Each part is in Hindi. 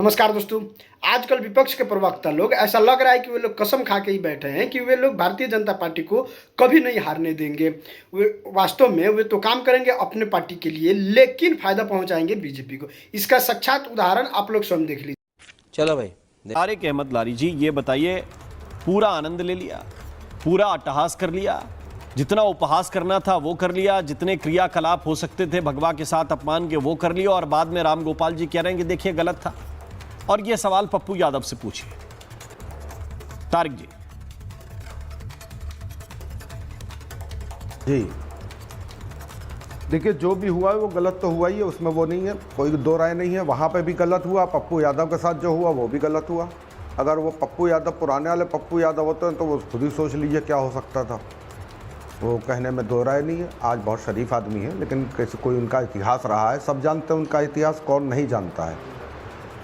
नमस्कार दोस्तों। आजकल विपक्ष के प्रवक्ता लोग ऐसा लग रहा है कि वे लोग कसम खा के ही बैठे हैं कि वे लोग भारतीय जनता पार्टी को कभी नहीं हारने देंगे। वे वास्तव में वे तो काम करेंगे अपने पार्टी के लिए, लेकिन फायदा पहुंचाएंगे बीजेपी को। इसका साक्षात उदाहरण आप लोग स्वयं देख लीजिए। चलो भाई। तारिक अहमद लारी जी, ये बताइए, पूरा आनंद ले लिया, पूरा अट्टहास कर लिया, जितना उपहास करना था वो कर लिया, जितने क्रियाकलाप हो सकते थे भगवा के साथ अपमान के वो कर लिया, और बाद में राम गोपाल जी कह रहे हैं कि देखिए गलत था। और ये सवाल पप्पू यादव से पूछिए। तारिक जी। जी देखिए, जो भी हुआ है वो गलत तो हुआ ही है, उसमें वो नहीं है, कोई दो राय नहीं है। वहाँ पे भी गलत हुआ, पप्पू यादव के साथ जो हुआ वो भी गलत हुआ। अगर वो पप्पू यादव पुराने वाले पप्पू यादव होते हैं तो वो खुद ही सोच लीजिए क्या हो सकता था। वो कहने में दो राय नहीं है। आज बहुत शरीफ आदमी है, लेकिन कैसे कोई उनका इतिहास रहा है, सब जानते हैं उनका इतिहास, कौन नहीं जानता है।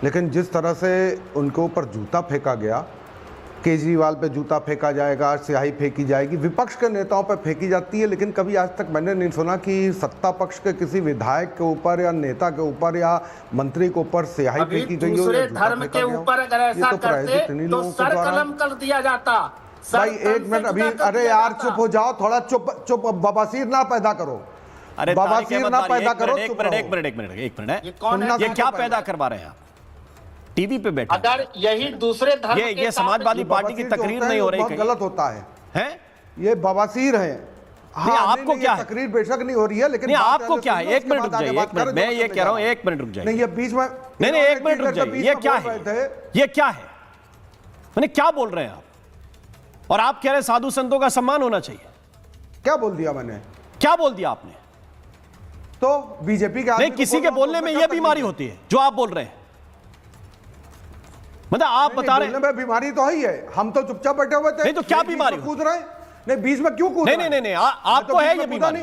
लेकिन जिस तरह से उनके ऊपर जूता फेंका गया, केजरीवाल पे जूता फेंका जाएगा, स्याही फेंकी जाएगी, विपक्ष के नेताओं पे फेंकी जाती है, लेकिन कभी आज तक मैंने नहीं सुना कि सत्ता पक्ष के किसी विधायक के ऊपर या नेता के ऊपर या मंत्री के ऊपर स्याही फेंकी गई हो। दूसरे धर्म के ऊपर अगर ऐसा करते तो सर कलम कर दिया जाता। भाई एक मिनट अभी, अरे यार चुप हो जाओ थोड़ा, चुप बवासीर ना पैदा करो। अरे बवासीर ना पैदा करो। एक मिनट, ये क्या पैदा करवा रहे हैं आप टीवी पे बैठे? अगर यही दूसरे धर्म ये समाजवादी पार्टी की तकरीर नहीं हो रही, बहुत गलत होता है, हैं? ये बवासीर है। हाँ, आपको क्या है? तकरीर बेशक नहीं हो रही है, लेकिन आपको क्या है? एक मिनट रुक जाइए, एक मिनट, मैं ये कह रहा हूं, एक मिनट रुक जाइए। नहीं, ये बीच में नहीं, एक मिनट रुक जाइए। ये क्या है? ये क्या है? मैंने क्या बोल रहे हैं आप? और आप कह रहे हैं साधु संतों का सम्मान होना चाहिए। क्या बोल दिया मैंने? क्या बोल दिया आपने? तो बीजेपी का नहीं, किसी के बोलने में यह बीमारी होती है जो आप बोल रहे हैं। मतलब आप बता रहे हैं बीमारी तो है ही है, हम तो चुपचाप बैठे हुए थे। नहीं तो क्या बीमारी? कूद रहे? नहीं, बीच में क्यों कूद? नहीं, आपको है ये बीमारी।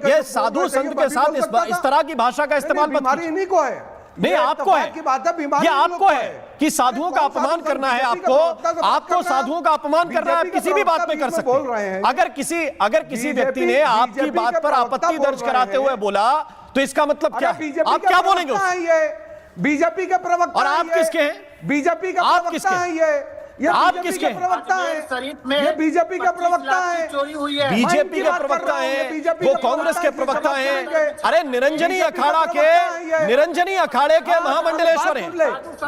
ये साधु संत के साथ इस तरह की भाषा का इस्तेमाल मत कीजिए। इन्हीं को है। नहीं, आपको है की बात है, बीमारी ये आपको है कि साधुओं का अपमान करना है। आपको साधुओं का अपमान करना है, किसी भी बात में कर सकते हैं। अगर किसी व्यक्ति ने आपकी बात पर आपत्ति दर्ज कराते हुए बोला तो इसका मतलब क्या है? आप क्या बोलेंगे? बीजेपी के प्रवक्ता। और आप किसके हैं? बीजेपी का प्रवक्ता है ये आप किसके प्रवक्ता है? ये बीजेपी का प्रवक्ता है। चोरी हुई है। बीजेपी के प्रवक्ता है, वो कांग्रेस के प्रवक्ता हैं। अरे निरंजनी अखाड़े के महामंडलेश्वर हैं।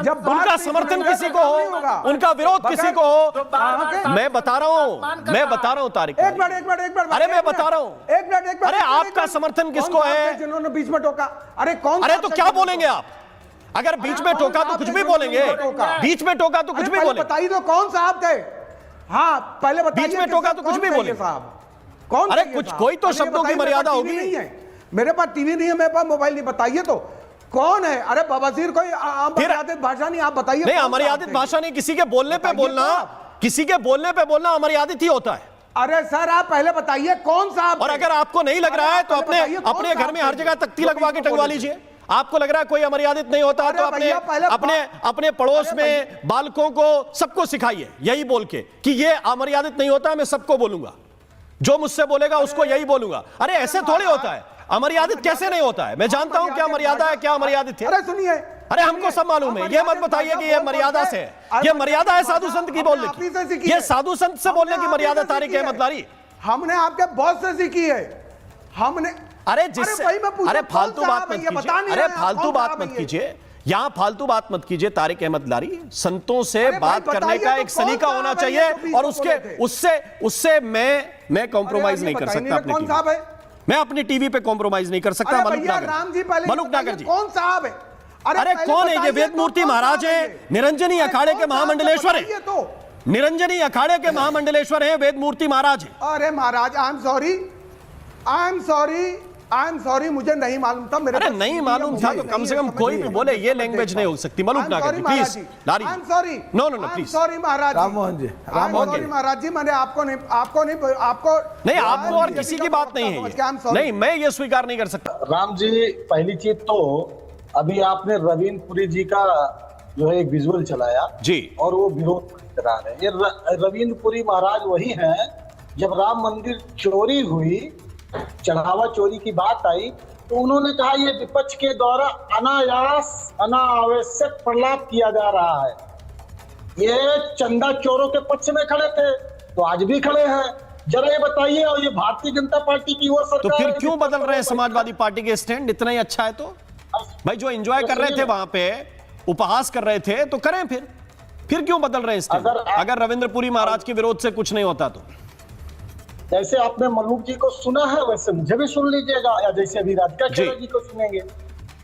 जब उनका समर्थन किसी को हो, उनका विरोध किसी को हो, मैं बता रहा हूं तारिक, एक मिनट, अरे मैं बता रहा हूं, एक मिनट, अरे आपका समर्थन किसको है? जिन्होंने बीच में टोका। अरे कौन? अरे तो क्या बोलेंगे आप? अगर बीच में टोका तो कुछ भी बोलेंगे। बीच में टोका तो कुछ भी बोलेंगे। बताइए तो कौन साहब थे? हाँ, पहले बताइए। बीच में टोका तो कुछ भी बोलेंगे साहब। कौन? अरे कुछ कोई तो शब्दों की मर्यादा होगी। नहीं है मेरे पास, टीवी नहीं है मेरे पास, मोबाइल नहीं। बताइए तो कौन है? अरे बवासीर कोई अमर्यादित भाषा नहीं, आप बताइए। नहीं, अमर्यादित भाषा नहीं, किसी के बोलने पे बोलना अमर्यादित ही होता है। अरे सर, आप पहले बताइए कौन साहब। और अगर आपको नहीं लग रहा है तो अपने घर में हर जगह तख्ती लगवा के टंगवा लीजिए। आपको लग रहा है कोई अमर्यादित नहीं होता तो अपने पड़ोस में बालकों को सबको सिखाइए यही बोल के कि ये अमर्यादित नहीं होता, मैं सबको बोलूंगा, जो मुझसे बोलेगा उसको यही बोलूंगा। अरे ऐसे थोड़ी होता है, अमर्यादित कैसे नहीं होता है? मैं जानता हूं क्या मर्यादा है, क्या अमर्यादित है। अरे सुनिए, अरे हमको सब मालूम है, ये मत बताइए कि ये मर्यादा से है। ये मर्यादा है साधु संत की बोलने की, ये साधु संत से बोलने की मर्यादा तारिक अहमद लारी हमने आपके बॉस से सीखी है। हमने अरे फालतू बात मत कीजिए। अरे फालतू बात मत कीजिए, यहां फालतू बात मत कीजिए तारिक अहमद लारी। संतों से बात करने का एक सलीका होना चाहिए, और उससे मैं कॉम्प्रोमाइज नहीं कर सकता अपनी टीवी। मैं अपनी टीवी पे कॉम्प्रोमाइज नहीं कर सकता। मलुक नागर जी कौन साहब है? अरे कौन है ये? वेद मूर्ति महाराज है, निरंजनी अखाड़े के महामंडलेश्वर है। निरंजनी अखाड़े के महामंडलेश्वर है वेद मूर्ति महाराज है। अरे महाराज, आई एम सॉरी, मुझे नहीं मालूम था। मेरे नहीं मालूम था तो कम से कम कोई भी बोले, ये लैंग्वेज नहीं हो सकती। मलुक नागर जी प्लीज, लारी I am sorry. No please, sorry महाराज, राममोहन जी, महाराज जी, मैंने आपको आपको और किसी की बात नहीं है। नहीं, मैं ये स्वीकार नहीं कर सकता। राम जी, पहली चीज तो अभी आपने रवींद्र पुरी जी का जो है एक विजुअल चलाया जी, और वो विरोध करा रहे हैं। ये रवींद्र पुरी महाराज वही हैं, जब राम मंदिर चोरी हुई, चढ़ावा चोरी की बात आई तो उन्होंने कहा ये विपक्ष के द्वारा अनावश्यक प्रलाप किया जा रहा है। ये चंदा चोरों के पक्ष में खड़े थे तो आज भी खड़े हैं। जरा ये बताइए, और ये भारतीय जनता पार्टी की वो सरकार तो फिर है, क्यों बदल रहे हैं समाजवादी पार्टी के स्टैंड? इतना ही अच्छा है तो भाई, जो एंजॉय कर रहे थे वहां पे, उपहास कर रहे थे, तो करें फिर क्यों बदल रहे हैं स्टैंड? अगर रविंद्र पुरी महाराज के विरोध से कुछ नहीं होता तो। जैसे आपने मल्लूक जी को सुना है वैसे मुझे भी सुन लीजिएगा, या जैसे अभी राधिका खेड़ा जी को सुनेंगे।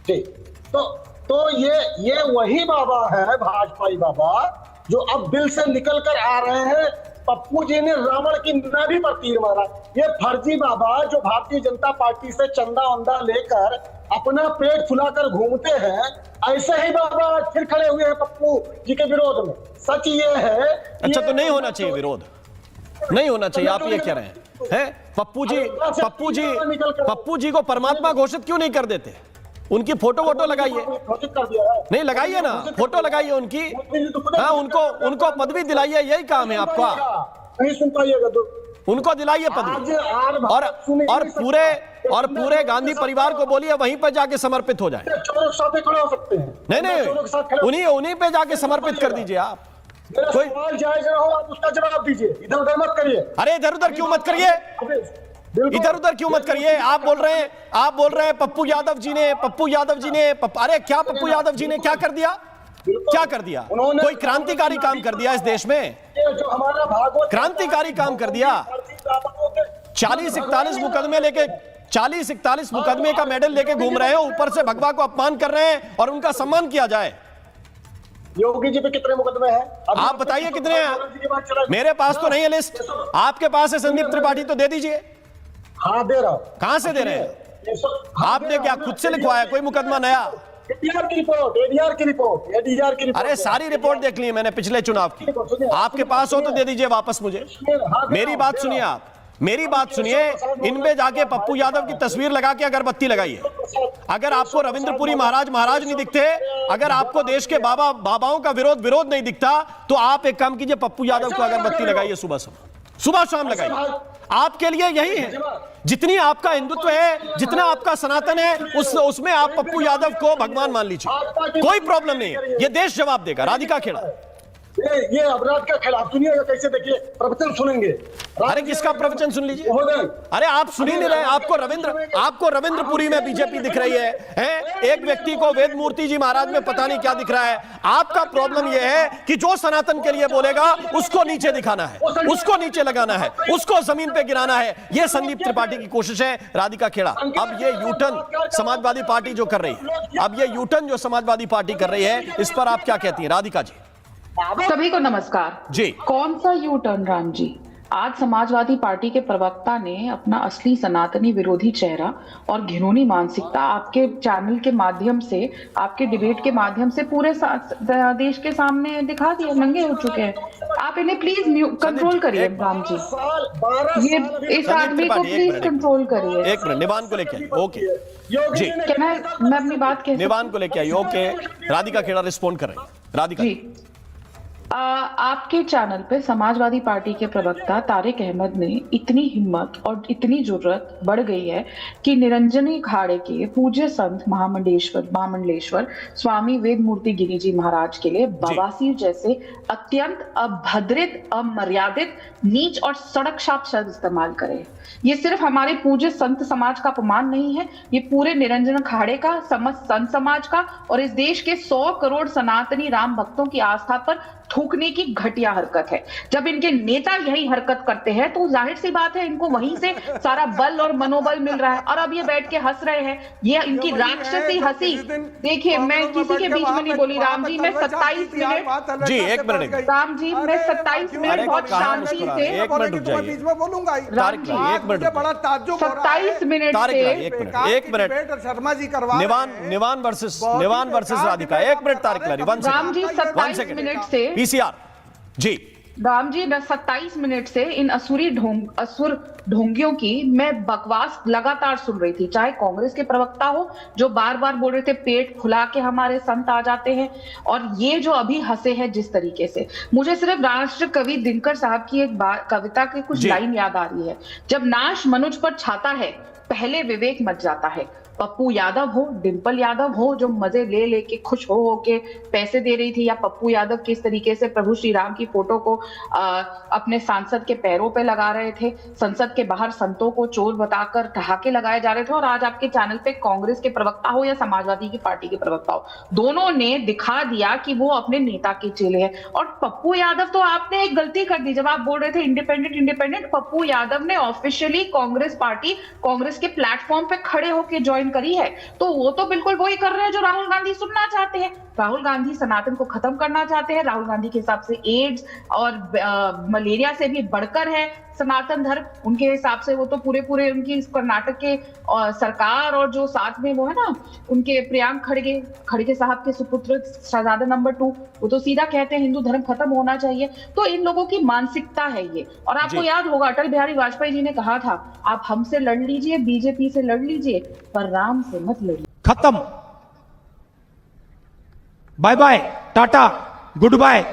ठीक, तो ये वही बाबा है, भाजपाई बाबा, जो अब बिल से निकल कर आ रहे हैं। पप्पू जी ने रावण की नाभि पर तीर मारा। ये फर्जी बाबा जो भारतीय जनता पार्टी से चंदा वंदा लेकर अपना पेट फुलाकर घूमते हैं, ऐसे ही बाबा फिर खड़े हुए हैं पप्पू जी के विरोध में। सच ये है। अच्छा, तो नहीं होना चाहिए विरोध, नहीं होना चाहिए, आप ये कह रहे हैं? पप्पू जी को परमात्मा घोषित क्यों नहीं कर देते? उनकी फोटो लगाइए, नहीं लगाइए ना, फोटो लगाइए उनकी, हाँ, उनको पदवी दिलाइए, यही काम है आपका। नहीं सुन पाइएगा तो उनको दिलाइए पदवी, और पूरे गांधी परिवार को बोलिए वहीं पर जाके समर्पित हो जाए। चोरों के साथ खड़े हो सकते हैं। नहीं, उन्हीं पे जाके समर्पित कर दीजिए आप। कोई सवाल जायज ना हो, आप उसका जवाब दीजिए, इधर उधर मत करिए। अरे इधर उधर क्यों मत करिए, इधर उधर क्यों मत करिए? आप बोल रहे हैं पप्पू यादव जी ने अरे क्या पप्पू यादव जी ने क्या कर दिया? कोई क्रांतिकारी काम कर दिया इस देश में, जो हमारा भागवत क्रांतिकारी काम कर दिया। 40-41 मुकदमे का मेडल लेके घूम रहे हो, ऊपर से भगवा को अपमान कर रहे हैं और उनका सम्मान किया जाए। योगी जी पे कितने मुकदमे हैं? आप बताइए कितने हैं? मेरे पास तो नहीं है लिस्ट, आपके पास है संदीप त्रिपाठी, तो दे दीजिए। हाँ, दे रहा हूं। कहां से दे रहे हैं? आपने क्या खुद से लिखवाया कोई मुकदमा नया? एडीआर की रिपोर्ट। अरे सारी रिपोर्ट देख ली मैंने पिछले चुनाव की। आपके पास हो तो दे दीजिए वापस मुझे। मेरी बात सुनिए, आप मेरी बात सुनिए। इनमें जाके पप्पू यादव की तस्वीर लगा के अगरबत्ती लगाइए। अगर आपको रविंद्रपुरी महाराज नहीं दिखते, अगर आपको देश के बाबाओं का विरोध नहीं दिखता, तो आप एक काम कीजिए, पप्पू यादव को अगरबत्ती लगाइए, सुबह शाम लगाइए। आपके लिए यही है, जितनी आपका हिंदुत्व है, जितना आपका सनातन है, उसमें आप पप्पू यादव को भगवान मान लीजिए, कोई प्रॉब्लम नहीं है। ये देश जवाब देगा। राधिका खेड़ा, ये अपराध का खिलाफ सुनिएगा कैसे, देखिए प्रवचन सुनेंगे। अरे किसका प्रवचन सुन लीजिए? अरे आप सुन ही नहीं रहे। आपको रविंद्रपुरी में बीजेपी दिख रही है? एक व्यक्ति को वेद मूर्ति जी महाराज में पता नहीं क्या दिख रहा है। आपका प्रॉब्लम यह है कि जो सनातन के लिए बोलेगा उसको नीचे दिखाना है, उसको नीचे लगाना है, उसको जमीन पे गिराना है। यह संदीप त्रिपाठी की कोशिश है। राधिका खेड़ा, अब ये यूटर्न समाजवादी पार्टी जो कर रही है, इस पर आप क्या कहती है राधिका जी? सभी को नमस्कार जी। कौन सा यू टर्न राम जी? आज समाजवादी पार्टी के प्रवक्ता ने अपना असली सनातनी विरोधी चेहरा और घिनौनी मानसिकता आपके चैनल के माध्यम से, आपके डिबेट के माध्यम से पूरे देश के सामने दिखा दिया, नंगे हो चुके हैं। आप इन्हें प्लीज कंट्रोल करिए राम जी, ये इस आदमी को प्लीज कंट्रोल करिए। एक मिनट, निवान को लेके आइए। ओके जी, मैं अपनी बात कह, निवान को लेके आइए। ओके, राधिका खेड़ा रिस्पॉन्ड कर रही है। राधिका जी, आपके चैनल पे समाजवादी पार्टी के प्रवक्ता तारिक अहमद ने इतनी हिम्मत और इतनी जुर्रत बढ़ गई है कि निरंजनी अखाड़े के पूज्य संत महामंडलेश्वर स्वामी वेद मूर्ति गिरी जी महाराज के लिए बवासीर जैसे अत्यंत अभद्रित, अमर्यादित, नीच और सड़क शाप शब्द इस्तेमाल करे। ये सिर्फ हमारे पूज्य संत समाज का अपमान नहीं है, ये पूरे निरंजन अखाड़े का, समस्त संत समाज का और इस देश के 100 करोड़ सनातनी राम भक्तों की आस्था पर थूकने की घटिया हरकत है। जब इनके नेता यही हरकत करते हैं तो जाहिर सी बात है इनको वहीं से सारा बल और मनोबल मिल रहा है। और अब ये बैठ के हंस रहे हैं, ये इनकी राक्षसी हंसी। देखिए, मैं किसी के बीच में नहीं बोली राम जी, मैं 27 मिनट जी, 1 मिनट राम जी, मैं 27 मिनट बहुत शांति से, 1 मिनट रुक जाइए। राम जी, 1 मिनट, बड़ा ताज्जुब हो रहा है। 27 मिनट से 1 मिनट, शर्मा जी करवा निवान वर्सेस राधिका। 1 मिनट तारिक लारी, राम जी 27 मिनट से पीसीआर जी। राम जी, मैं 27 मिनट से इन असुर ढोंगियों की मैं बकवास लगातार सुन रही थी। चाहे कांग्रेस के प्रवक्ता हो जो बार बार बोल रहे थे पेट फुला के हमारे संत आ जाते हैं, और ये जो अभी हंसे हैं जिस तरीके से, मुझे सिर्फ राष्ट्र कवि दिनकर साहब की एक कविता की कुछ लाइन याद आ रही है। जब नाश मनुज पर छाता है, पहले विवेक मच जाता है। पप्पू यादव हो, डिंपल यादव हो, जो मजे ले लेके खुश हो के पैसे दे रही थी, या पप्पू यादव किस तरीके से प्रभु श्री राम की फोटो को अपने सांसद के पैरों पे लगा रहे थे, संसद के बाहर संतों को चोर बताकर ठहाके लगाए जा रहे थे, और आज आपके चैनल पे कांग्रेस के प्रवक्ता हो या समाजवादी की पार्टी के प्रवक्ता हो, दोनों ने दिखा दिया कि वो अपने नेता के चेले हैं। और पप्पू यादव तो आपने एक गलती कर दी, जब आप बोल रहे थे इंडिपेंडेंट, पप्पू यादव ने ऑफिशियली कांग्रेस पार्टी, कांग्रेस के प्लेटफॉर्म पे खड़े होकर ज्वाइन करी है, तो वो तो बिल्कुल वही कर रहे हैं जो राहुल गांधी सुनना चाहते हैं। राहुल गांधी सनातन को खत्म करना चाहते हैं। राहुल गांधी के हिसाब से एड्स और मलेरिया से भी बढ़कर है सनातन धर्म, उनके हिसाब से। वो तो पूरे उनकी कर्नाटक के सरकार और जो साथ में वो है ना उनके प्रियांक खड़गे साहब के सुपुत्र शहजादा नंबर 2, वो तो सीधा कहते हैं हिंदू धर्म खत्म होना चाहिए। तो इन लोगों की मानसिकता है ये। और आपको याद होगा अटल बिहारी वाजपेयी जी ने कहा था, आप हमसे लड़ लीजिए, बीजेपी से लड़ लीजिए, पर राम से मत लड़िए। खत्म, bye bye, tata, good bye.